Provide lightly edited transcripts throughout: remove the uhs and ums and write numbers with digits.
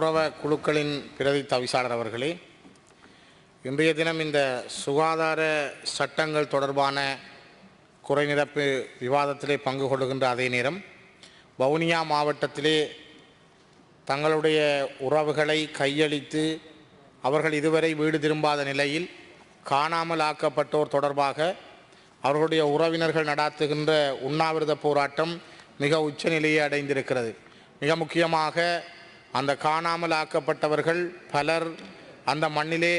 கௌரவ குழுக்களின் பிரதி தவிசாளர் அவர்களே, இன்றைய தினம் இந்த சுகாதார சட்டங்கள் தொடர்பான குறைநிரப்பு விவாதத்திலே பங்கு கொள்கின்ற அதே நேரம் வவுனியா மாவட்டத்திலே தங்களுடைய உறவுகளை கையளித்து அவர்கள் இதுவரை வீடு திரும்பாத நிலையில் காணாமல் ஆக்கப்பட்டோர் தொடர்பாக அவர்களுடைய உறவினர்கள் நடாத்துகின்ற உண்ணாவிரத போராட்டம் மிக உச்சநிலையை அடைந்திருக்கிறது. மிக முக்கியமாக அந்த காணாமல் ஆக்கப்பட்டவர்கள் பலர் அந்த மண்ணிலே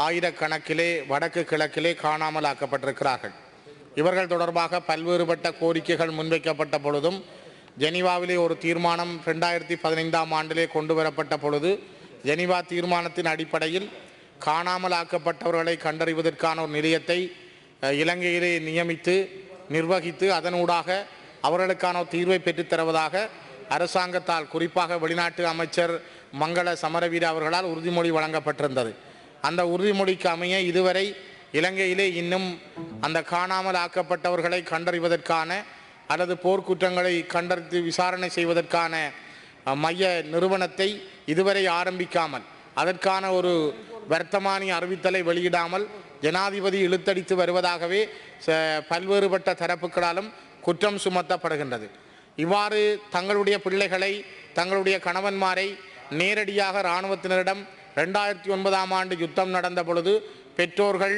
ஆயிரக்கணக்கிலே வடக்கு கிழக்கிலே காணாமல் ஆக்கப்பட்டிருக்கிறார்கள். இவர்கள் தொடர்பாக பல்வேறுபட்ட கோரிக்கைகள் முன்வைக்கப்பட்ட பொழுதும் ஜெனீவாவிலே ஒரு தீர்மானம் 2015ஆம் ஆண்டிலே கொண்டு வரப்பட்ட பொழுது ஜெனீவா தீர்மானத்தின் அடிப்படையில் காணாமல் ஆக்கப்பட்டவர்களை கண்டறிவதற்கான ஒரு நிலையத்தை இலங்கையிலே நியமித்து நிர்வகித்து அதனூடாக அவர்களுக்கான தீர்வை பெற்றுத்தருவதாக அரசாங்கத்தால் குறிப்பாக வெளிநாட்டு அமைச்சர் மங்கள சமரவீர அவர்களால் உறுதிமொழி வழங்கப்பட்டிருந்தது. அந்த உறுதிமொழிக்கு அமைய இதுவரை இலங்கையிலே இன்னும் அந்த காணாமல் ஆக்கப்பட்டவர்களை கண்டறிவதற்கான அல்லது போர்க்குற்றங்களை கண்டறிந்து விசாரணை செய்வதற்கான மைய நிறுவனத்தை இதுவரை ஆரம்பிக்காமல் அதற்கான ஒரு வர்த்தமானி அறிவித்தலை வெளியிடாமல் ஜனாதிபதி இழுத்தடித்து வருவதாகவே பல்வேறுபட்ட தரப்புகளாலும் குற்றம் சுமத்தப்படுகின்றது. இவ்வாறு தங்களுடைய பிள்ளைகளை தங்களுடைய கணவன்மாரை நேரடியாக இராணுவத்தினரிடம் 2009ஆம் ஆண்டு யுத்தம் நடந்த பொழுது பெற்றோர்கள்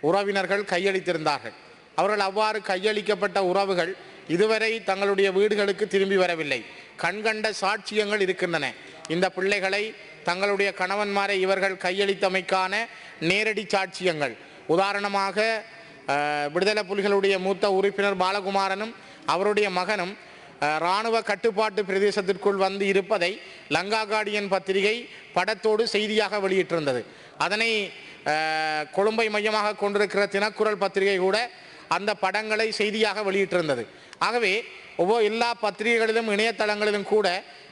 உறவினர்கள் கையளித்திருந்தார்கள். அவர்கள் அவ்வாறு கையளிக்கப்பட்ட உறவுகள் இதுவரை தங்களுடைய வீடுகளுக்கு திரும்பி வரவில்லை. கண்கண்ட சாட்சியங்கள் இருக்கின்றன. இந்த பிள்ளைகளை தங்களுடைய கணவன்மாரை இவர்கள் கையளித்தமைக்கான நேரடி சாட்சியங்கள். உதாரணமாக விடுதலை புலிகளுடைய மூத்த உறுப்பினர் பாலகுமாரனும் அவருடைய மகனும் இராணுவ கட்டுப்பாட்டு பிரதேசத்திற்குள் வந்து இருப்பதை லங்கா கார்டியன் பத்திரிகை படத்தோடு செய்தியாக வெளியிட்டிருந்தது. அதனை கொழும்பை மையமாக கொண்டிருக்கிற தினக்குரல் பத்திரிகை கூட அந்த படங்களை செய்தியாக வெளியிட்டிருந்தது. ஆகவே எல்லா பத்திரிகைகளிலும் இணையதளங்களிலும் கூட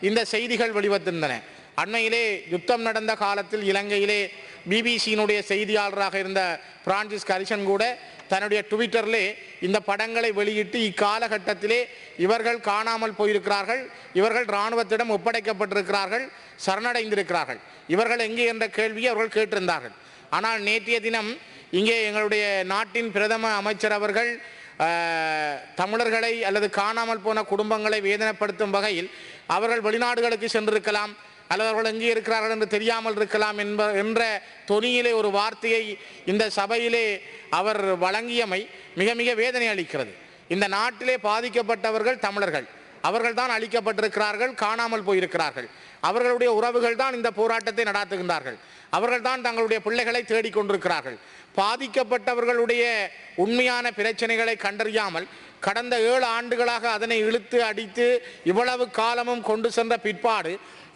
இந்த செய்திகள் வெளிவந்திருந்தன. அண்மையிலே யுத்தம் நடந்த காலத்தில் இலங்கையிலே பிபிசியினுடைய செய்தியாளராக இருந்த பிரான்சிஸ் கரிசன் கூட தன்னுடைய ட்விட்டரிலே இந்த படங்களை வெளியிட்டு இக்காலகட்டத்திலே இவர்கள் காணாமல் போயிருக்கிறார்கள், இவர்கள் இராணுவத்திடம் ஒப்படைக்கப்பட்டிருக்கிறார்கள், சரணடைந்திருக்கிறார்கள், இவர்கள் எங்கே என்ற கேள்வியை அவர்கள் கேட்டிருந்தார்கள். ஆனால் நேற்றைய தினம் இங்கே எங்களுடைய நாட்டின் பிரதம அமைச்சர் அவர்கள் தமிழர்களை அல்லது காணாமல் போன குடும்பங்களை வேதனைப்படுத்தும் வகையில் அவர்கள் வெளிநாடுகளுக்கு சென்றிருக்கலாம் அல்லது அவர்கள் எங்கே இருக்கிறார்கள் என்று தெரியாமல் இருக்கலாம் என்ற தொனியிலே ஒரு வார்த்தையை இந்த சபையிலே அவர் வழங்கியமை மிக மிக வேதனை அளிக்கிறது. இந்த நாட்டிலே பாதிக்கப்பட்டவர்கள் தமிழர்கள், அவர்கள் தான் அளிக்கப்பட்டிருக்கிறார்கள், காணாமல் போயிருக்கிறார்கள். அவர்களுடைய உறவுகள் தான் இந்த போராட்டத்தை நடாத்துகின்றார்கள். அவர்கள் தான் தங்களுடைய பிள்ளைகளை தேடிக்கொண்டிருக்கிறார்கள். பாதிக்கப்பட்டவர்களுடைய உண்மையான பிரச்சனைகளை கண்டறியாமல் கடந்த 7 ஆண்டுகளாக அதனை இழுத்து அடித்து இவ்வளவு காலமும் கொண்டு சென்ற பிற்பாடு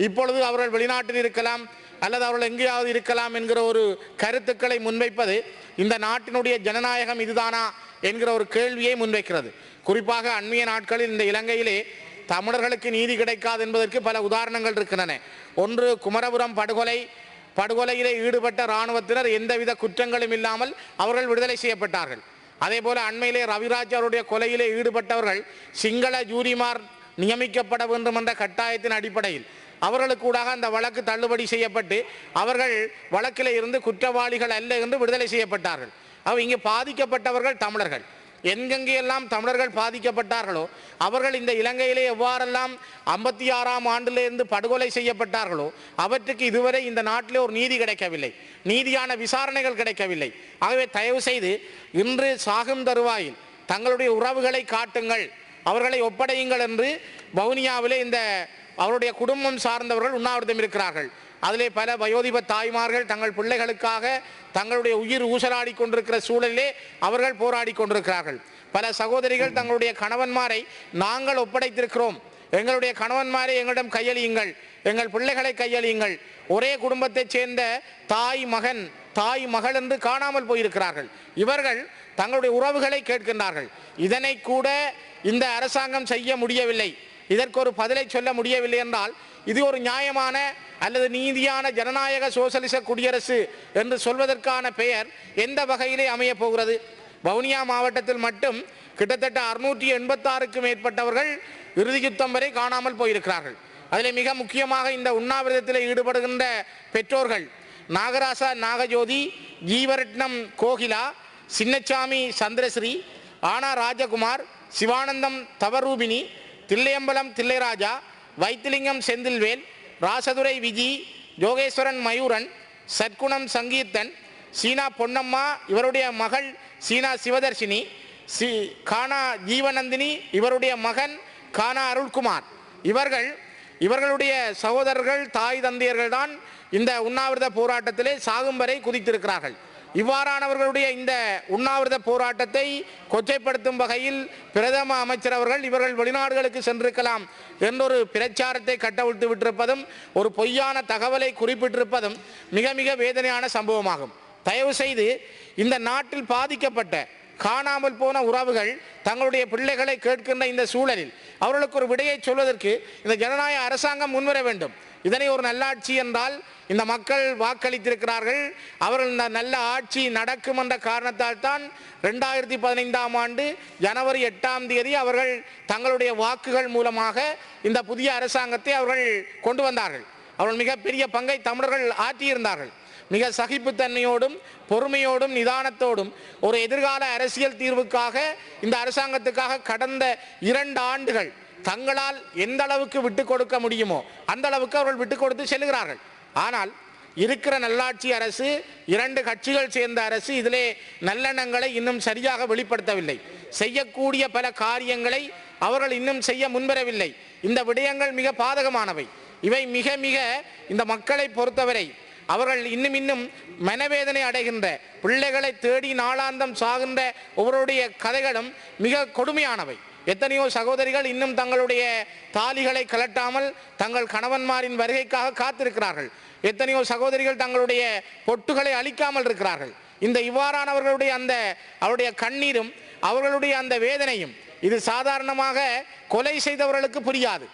இப்பொழுது அவர்கள் வெளிநாட்டில் இருக்கலாம் அல்லது அவர்கள் எங்கேயாவது இருக்கலாம் என்கிற ஒரு கருத்துக்களை முன்வைப்பது இந்த நாட்டினுடைய ஜனநாயகம் இதுதானா என்கிற ஒரு கேள்வியை முன்வைக்கிறது. குறிப்பாக அண்மைய நாட்களில் இந்த இலங்கையிலே தமிழர்களுக்கு நீதி கிடைக்காது என்பதற்கு பல உதாரணங்கள் இருக்கின்றன. ஒன்று, குமரபுரம் படுகொலையிலே ஈடுபட்ட இராணுவத்தினர் எந்தவித குற்றங்களும் இல்லாமல் அவர்கள் விடுதலை செய்யப்பட்டார்கள். அதே போல அண்மையிலே ரவிராஜ் அவருடைய கொலையிலே ஈடுபட்டவர்கள் சிங்கள ஜூரிமார் நியமிக்கப்பட வேண்டும் என்ற கட்டாயத்தின் அடிப்படையில் அவர்களுக்கு கூடாக அந்த வழக்கு தள்ளுபடி செய்யப்பட்டு அவர்கள் வழக்கில் இருந்து குற்றவாளிகள் அல்ல என்று விடுதலை செய்யப்பட்டார்கள். இங்கே பாதிக்கப்பட்டவர்கள் தமிழர்கள். எங்கெங்கெல்லாம் தமிழர்கள் பாதிக்கப்பட்டார்களோ அவர்கள் இந்த இலங்கையிலே எவ்வாறெல்லாம் 56ஆம் ஆண்டிலிருந்து படுகொலை செய்யப்பட்டார்களோ அவற்றுக்கு இதுவரை இந்த நாட்டிலே ஒரு நீதி கிடைக்கவில்லை, நீதியான விசாரணைகள் கிடைக்கவில்லை. ஆகவே தயவு செய்து இன்று சாகும் தருவாயில் தங்களுடைய உறவுகளை காட்டுங்கள், அவர்களை ஒப்படையுங்கள் என்று வவுனியாவிலே இந்த அவருடைய குடும்பம் சார்ந்தவர்கள் உண்ணாவிரதம் இருக்கிறார்கள். அதிலே பல வயோதிப தாய்மார்கள் தங்கள் பிள்ளைகளுக்காக தங்களுடைய உயிர் ஊசலாடி கொண்டிருக்கிற சூழலிலே அவர்கள் போராடி கொண்டிருக்கிறார்கள். பல சகோதரிகள் தங்களுடைய கணவன்மாரை நாங்கள் ஒப்படைத்திருக்கிறோம், எங்களுடைய கணவன்மாரை எங்களிடம் கையளியுங்கள், எங்கள் பிள்ளைகளை கையளியுங்கள். ஒரே குடும்பத்தைச் சேர்ந்த தாய் மகள் என்று காணாமல் போயிருக்கிறார்கள். இவர்கள் தங்களுடைய உறவுகளை கேட்கின்றார்கள். இதனை கூட இந்த அரசாங்கம் செய்ய முடியவில்லை, இதற்கு ஒரு பதிலை சொல்ல முடியவில்லை என்றால் இது ஒரு நியாயமான அல்லது நீதியான ஜனநாயக சோசலிச குடியரசு என்று சொல்வதற்கான பெயர் எந்த வகையிலே அமைய போகிறது? வவுனியா மாவட்டத்தில் மட்டும் கிட்டத்தட்ட 686க்கும் மேற்பட்டவர்கள் இறுதி யுத்தம் வரை காணாமல் போயிருக்கிறார்கள். அதில் மிக முக்கியமாக இந்த உண்ணாவிரதத்தில் ஈடுபடுகின்ற பெற்றோர்கள் நாகராசா நாகஜோதி, ஜீவரட்னம் கோகிலா, சின்னச்சாமி சந்திரஸ்ரீ, ஆனா ராஜகுமார், சிவானந்தம் தவரூபினி, தில்லையம்பலம் தில்லைராஜா, வைத்திலிங்கம் செந்தில்வேல், ராசதுரை விஜி, யோகேஸ்வரன் மயூரன், சத்குணம் சங்கீர்த்தன், சீனா பொன்னம்மா இவருடைய மகள் சீனா சிவதர்ஷினி, கானா ஜீவநந்தினி இவருடைய மகன் கானா அருள்குமார், இவர்களுடைய சகோதரர்கள் தாய் தந்தையர்கள் தான் இந்த உண்ணாவிரத போராட்டத்திலே சாகும் வரை குதித்திருக்கிறார்கள். இவ்வாறானவர்களுடைய இந்த உண்ணாவிரத போராட்டத்தை கொச்சைப்படுத்தும் வகையில் பிரதம அமைச்சர் அவர்கள் இவர்கள் வெளிநாடுகளுக்கு சென்றிருக்கலாம் என்றொரு பிரச்சாரத்தை கட்டவிழ்த்து விட்டிருப்பதும் ஒரு பொய்யான தகவலை குறிப்பிட்டிருப்பதும் மிக மிக வேதனையான சம்பவமாகும். தயவு செய்து இந்த நாட்டில் பாதிக்கப்பட்ட காணாமல் போன உறவுகள் தங்களுடைய பிள்ளைகளை கேட்கின்ற இந்த சூழலில் அவர்களுக்கு ஒரு விடையை சொல்வதற்கு இந்த ஜனநாயக அரசாங்கம் முன்வர வேண்டும். இதனை ஒரு நல்லாட்சி என்றால் இந்த மக்கள் வாக்களித்திருக்கிறார்கள், அவர்கள் இந்த நல்ல ஆட்சி நடக்கும் என்ற காரணத்தால் தான் 2015ஆம் ஆண்டு ஜனவரி 8ஆம் தேதி அவர்கள் தங்களுடைய வாக்குகள் மூலமாக இந்த புதிய அரசாங்கத்தை அவர்கள் கொண்டு வந்தார்கள். அவர்கள் மிகப்பெரிய பங்கை தமிழர்கள் ஆற்றியிருந்தார்கள். மிக சகிப்புத்தன்மையோடும் பொறுமையோடும் நிதானத்தோடும் ஒரு எதிர்கால அரசியல் தீர்வுக்காக இந்த அரசாங்கத்துக்காக கடந்த 2 ஆண்டுகள் தங்களால் எந்த அளவுக்கு விட்டு கொடுக்க முடியுமோ அந்த அளவுக்கு அவர்கள் விட்டு கொடுத்து செல்கிறார்கள். ஆனால் இருக்கிற நல்லாட்சி அரசு, 2 கட்சிகள் சேர்ந்த அரசு இதிலே நல்லெண்ணங்களை இன்னும் சரியாக வெளிப்படுத்தவில்லை. செய்யக்கூடிய பல காரியங்களை அவர்கள் இன்னும் செய்ய முன்வரவில்லை. இந்த விடயங்கள் மிக பாதகமானவை. இவை மிக மிக இந்த மக்களை பொறுத்தவரை அவர்கள் இன்னும் மனவேதனை அடைகின்ற, பிள்ளைகளை தேடி நாளாந்தம் சாகின்ற ஒவ்வொருடைய கதைகளும் மிக கொடுமையானவை. எத்தனையோ சகோதரிகள் இன்னும் தங்களுடைய தாலிகளை கலட்டாமல் தங்கள் கணவன்மாரின் வருகைக்காக காத்திருக்கிறார்கள். எத்தனையோ சகோதரிகள் தங்களுடைய பொட்டுகளை அளிக்காமல் இருக்கிறார்கள். இந்த இவ்வாறானவர்களுடைய அவருடைய கண்ணீரும் அவர்களுடைய அந்த வேதனையும் இது சாதாரணமாக கொலை செய்தவர்களுக்கு புரியாது,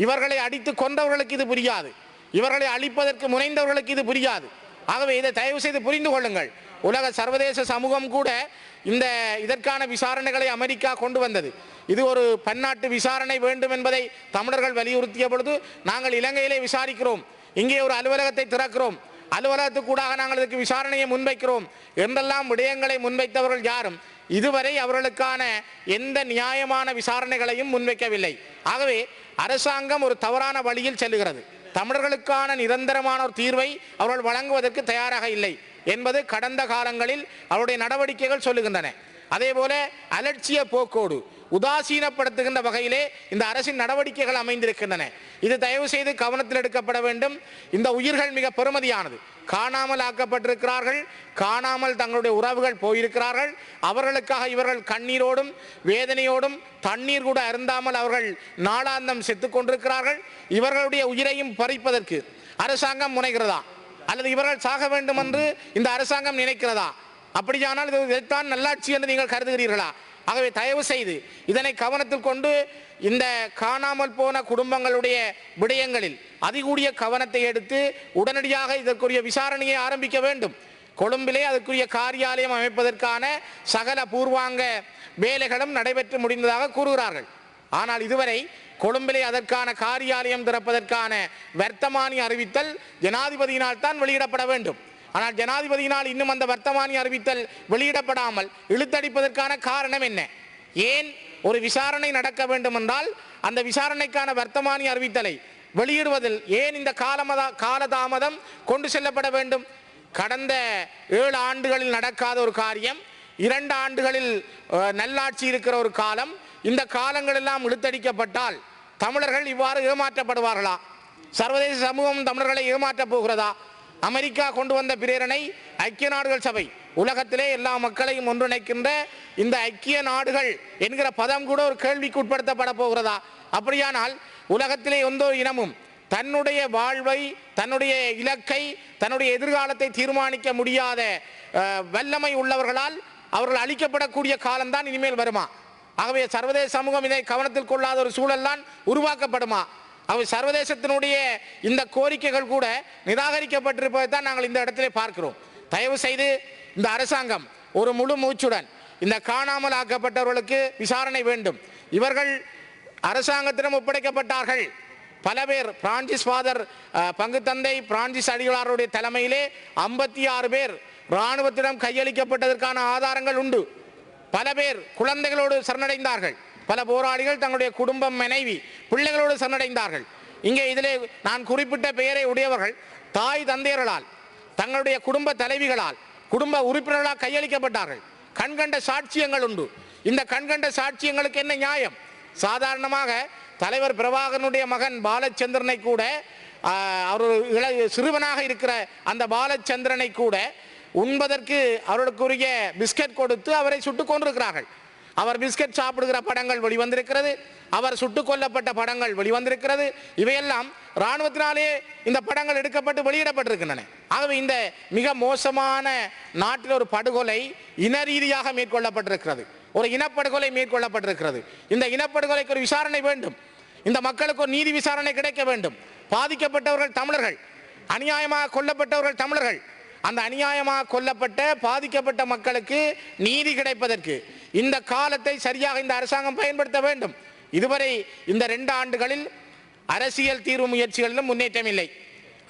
இவர்களை அடித்து கொண்டவர்களுக்கு இது புரியாது, இவர்களை அழிப்பதற்கு முனைந்தவர்களுக்கு இது புரியாது. ஆகவே இதை தயவு செய்து புரிந்து கொள்ளுங்கள். உலக சர்வதேச சமூகம் கூட இதற்கான விசாரணைகளை அமெரிக்கா கொண்டு வந்தது. இது ஒரு பன்னாட்டு விசாரணை வேண்டும் என்பதை தமிழர்கள் வலியுறுத்திய பொழுது நாங்கள் இலங்கையிலே விசாரிக்கிறோம், இங்கே ஒரு அலுவலகத்தை திறக்கிறோம், அலுவலகத்துக்கூடாக நாங்கள் இதற்கு விசாரணையை முன்வைக்கிறோம் என்றெல்லாம் விடயங்களை முன்வைத்தவர்கள் யாரும் இதுவரை அவர்களுக்கான எந்த நியாயமான விசாரணைகளையும் முன்வைக்கவில்லை. ஆகவே அரசாங்கம் ஒரு தவறான வழியில் செல்லுகிறது. தமிழர்களுக்கான நிரந்தரமான ஒரு தீர்வை அவர்கள் வழங்குவதற்கு தயாராக இல்லை என்பது கடந்த காலங்களில் அவருடைய நடவடிக்கைகள் சொல்லுகின்றன. அதேபோல அலட்சிய போக்கோடு உதாசீனப்படுத்துகின்ற வகையிலே இந்த அரசின் நடவடிக்கைகள் அமைந்திருக்கின்றன. இது தயவு செய்து கவனத்தில் எடுக்கப்பட வேண்டும். இந்த உயிர்கள் மிக பெருமதியானது. காணாமல் ஆக்கப்பட்டிருக்கிறார்கள், காணாமல் தங்களுடைய உறவுகள் போயிருக்கிறார்கள். அவர்களுக்காக இவர்கள் கண்ணீரோடும் வேதனையோடும் தண்ணீர் கூட அருந்தாமல் அவர்கள் நாளாந்தம் செத்துக் கொண்டிருக்கிறார்கள். இவர்களுடைய உயிரையும் பறிப்பதற்கு அரசாங்கம் முனைகிறதா அல்லது இவர்கள் சாக வேண்டும் என்று இந்த அரசாங்கம் நினைக்கிறதா? அப்படியானால் இதைத்தான் நல்லாட்சி என்று நீங்கள் கருதுகிறீர்களா? ஆகவே தயவு செய்து இதனை கவனத்தில் கொண்டு இந்த காணாமல் போன குடும்பங்களுடைய விடயங்களில் அதிகூடிய கவனத்தை எடுத்து உடனடியாக இதற்குரிய விசாரணையை ஆரம்பிக்க வேண்டும். கொழும்பிலே அதற்குரிய காரியாலயம் அமைப்பதற்கான சகல பூர்வாங்க வேலைகளும் நடைபெற்று முடிந்ததாக கூறுகிறார்கள். ஆனால் இதுவரை கொழும்பிலே அதற்கான காரியாலயம் திறப்பதற்கான வர்த்தமானி அறிவித்தல் ஜனாதிபதியினால் தான் வெளியிடப்பட வேண்டும். ஆனால் ஜனாதிபதியினால் இன்னும் அந்த வர்த்தமானி அறிவித்தல் வெளியிடப்படாமல் இழுத்தடிப்பதற்கான காரணம் என்ன? ஏன் ஒரு விசாரணை நடக்க வேண்டும் என்றால் அந்த விசாரணைக்கான வர்த்தமானி அறிவித்தலை வெளியிடுவதில் ஏன் இந்த காலதாமதம் கொண்டு செல்லப்பட வேண்டும்? கடந்த 7 ஆண்டுகளில் நடக்காத ஒரு காரியம், 2 ஆண்டுகளில் நல்லாட்சி இருக்கிற ஒரு காலம், இந்த காலங்கள் எல்லாம் இழுத்தடிக்கப்பட்டால் தமிழர்கள் இவ்வாறு ஏமாற்றப்படுவார்களா? சர்வதேச சமூகம் தமிழர்களை ஏமாற்றப் போகிறதா? அமெரிக்கா கொண்டு வந்த பிரேரணை ஐக்கிய நாடுகள் சபை, உலகத்திலே எல்லா மக்களையும் ஒன்றிணைக்கின்ற இந்த ஐக்கிய நாடுகள் என்கிற பதம் கூட ஒரு கேள்விக்கு உட்படுத்தப்பட போகிறதா? அப்படியானால் உலகத்திலே எந்த இனமும் தன்னுடைய வாழ்வை, தன்னுடைய இலக்கை, தன்னுடைய எதிர்காலத்தை தீர்மானிக்க முடியாத வல்லமை உள்ளவர்களால் அவர்கள் அழிக்கப்படக்கூடிய காலம்தான் இனிமேல் வருமா? ஆகவே சர்வதேச சமூகம் இதை கவனத்தில் கொள்ளாத ஒரு சூழல் தான் உருவாக்கப்படுமா? அவை சர்வதேசத்தினுடைய இந்த கோரிக்கைகள் கூட நிராகரிக்கப்பட்டிருப்பதை தான் நாங்கள் இந்த இடத்திலே பார்க்கிறோம். தயவு செய்து இந்த அரசாங்கம் ஒரு முழு மூச்சுடன் இந்த காணாமல் ஆக்கப்பட்டவர்களுக்கு விசாரணை வேண்டும். இவர்கள் அரசாங்கத்திடம் ஒப்படைக்கப்பட்டார்கள், பல பேர் பிரான்சிஸ் ஃபாதர் பங்கு தந்தை பிரான்சிஸ் அடிகளாருடைய தலைமையிலே 56 பேர் இராணுவத்திடம் கையளிக்கப்பட்டதற்கான ஆதாரங்கள் உண்டு. பல பேர் குழந்தைகளோடு சரணடைந்தார்கள். பல போராளிகள் தங்களுடைய குடும்பம், மனைவி, பிள்ளைகளோடு சரணடைந்தார்கள். இங்கே இதிலே நான் குறிப்பிட்ட பெயரை உடையவர்கள் தாய் தந்தையர்களால், தங்களுடைய குடும்ப தலைவிகளால், குடும்ப உறுப்பினர்களால் கையளிக்கப்பட்டார்கள். கண்கண்ட சாட்சியங்கள் உண்டு. இந்த கண்கண்ட சாட்சியங்களுக்கு என்ன நியாயம்? சாதாரணமாக தலைவர் பிரபாகரனுடைய மகன் பாலச்சந்திரனை கூட, அவர் சிறுவனாக இருக்கிற அந்த பாலச்சந்திரனை கூட உண்பதற்கு அவர்களுக்குரிய பிஸ்கட் கொடுத்து அவரை சுட்டுக் கொண்டிருக்கிறார்கள். அவர் பிஸ்கட் சாப்பிடுகிற படங்கள் வெளிவந்திருக்கிறது. அவர் சுட்டுக் கொல்லப்பட்ட படங்கள் வெளிவந்திருக்கிறது. இவையெல்லாம் இராணுவத்தினாலே இந்த படங்கள் எடுக்கப்பட்டு வெளியிடப்பட்டிருக்கின்றன. ஆகவே இந்த மிக மோசமான நாட்டில் ஒரு படுகொலை இன ரீதியாக மேற்கொள்ளப்பட்டிருக்கிறது. ஒரு இனப்படுகொலை மேற்கொள்ளப்பட்டிருக்கிறது. இந்த இனப்படுகொலைக்கு ஒரு விசாரணை வேண்டும். இந்த மக்களுக்கு ஒரு நீதி விசாரணை கிடைக்க வேண்டும். பாதிக்கப்பட்டவர்கள் தமிழர்கள், அநியாயமாக கொல்லப்பட்டவர்கள் தமிழர்கள். அந்த அநியாயமாக கொல்லப்பட்ட பாதிக்கப்பட்ட மக்களுக்கு நீதி கிடைப்பதற்கு இந்த காலத்தை சரியாக இந்த அரசாங்கம் பயன்படுத்த வேண்டும். இதுவரை இந்த 2 ஆண்டுகளில் அரசியல் தீர்வு முயற்சிகளிலும் முன்னேற்றம் இல்லை.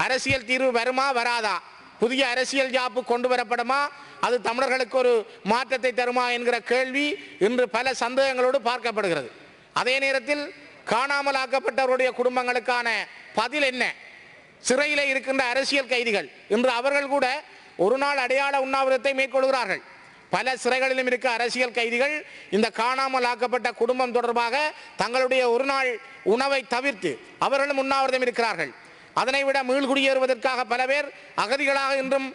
அரசியல் தீர்வு வருமா வராதா, புதிய அரசியல் யாப்பு கொண்டு வரப்படுமா, அது தமிழர்களுக்கு ஒரு மாற்றத்தை தருமா என்கிற கேள்வி இன்று பல சந்தேகங்களோடு பார்க்கப்படுகிறது. அதே நேரத்தில் காணாமல் ஆக்கப்பட்டவருடைய குடும்பங்களுக்கான பதில் என்ன? சிறையில் இருக்கின்ற அரசியல் கைதிகள் இன்று அவர்கள் கூட ஒரு நாள் அடையாள உண்ணாவிரதத்தை மேற்கொள்கிறார்கள். பல சிறைகளிலும் இருக்க அரசியல் கைதிகள் இந்த காணாமல் ஆக்கப்பட்ட குடும்பம் தொடர்பாக தங்களுடைய ஒரு நாள் உணவை தவிர்த்து அவர்களும் உண்ணாவிரதம் இருக்கிறார்கள். அதனை விட மீள்குடியேறுவதற்காக பல பேர் அகதிகளாக இன்றும்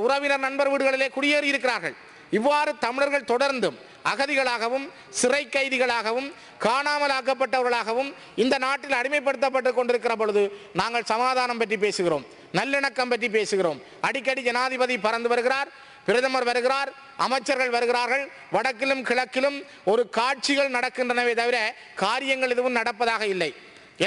உறவினர் நண்பர் வீடுகளிலே குடியேறி இருக்கிறார்கள். இவ்வாறு தமிழர்கள் தொடர்ந்தும் அகதிகளாகவும் சிறை கைதிகளாகவும் காணாமல் ஆக்கப்பட்டவர்களாகவும் இந்த நாட்டில் அடிமைப்படுத்தப்பட்டு கொண்டிருக்கிற பொழுது நாங்கள் சமாதானம் பற்றி பேசுகிறோம், நல்லிணக்கம் பற்றி பேசுகிறோம். அடிக்கடி ஜனாதிபதி பறந்து வருகிறார், பிரதமர் வருகிறார், அமைச்சர்கள் வருகிறார்கள். வடக்கிலும் கிழக்கிலும் ஒரு காட்சிகள் நடக்கின்றனவே தவிர காரியங்கள் எதுவும் நடப்பதாக இல்லை.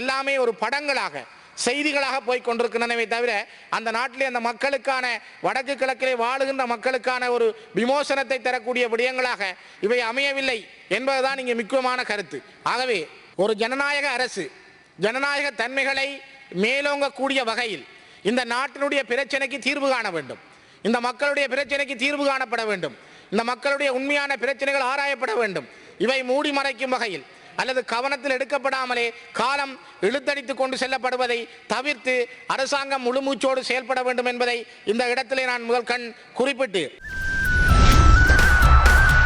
எல்லாமே ஒரு படங்களாக, செய்திகளாக போய் கொண்டிருக்கின்றனவே தவிர அந்த நாட்டிலே அந்த மக்களுக்கான, வடக்கு கிழக்கிலே வாழுகின்ற மக்களுக்கான ஒரு விமோசனத்தை தரக்கூடிய விடயங்களாக இவை அமையவில்லை என்பதுதான் இங்கே முக்கியமான கருத்து. ஆகவே ஒரு ஜனநாயக அரசு ஜனநாயக தன்மைகளை மேலோங்கக்கூடிய வகையில் இந்த நாட்டினுடைய பிரச்சனைக்கு தீர்வு காண வேண்டும். இந்த மக்களுடைய பிரச்சனைக்கு தீர்வு காணப்பட வேண்டும். இந்த மக்களுடைய உண்மையான பிரச்சனைகள் ஆராயப்பட வேண்டும். இவை மூடி மறைக்கும் வகையில் அல்லது கவனத்தில் எடுக்கப்படாமலே காலம் இழுத்தடித்து கொண்டு செல்லப்படுவதை தவிர்த்து அரசாங்கம் முழுமூச்சோடு செயல்பட வேண்டும் என்பதை இந்த இடத்திலே நான் முதல் குறிப்பிட்டு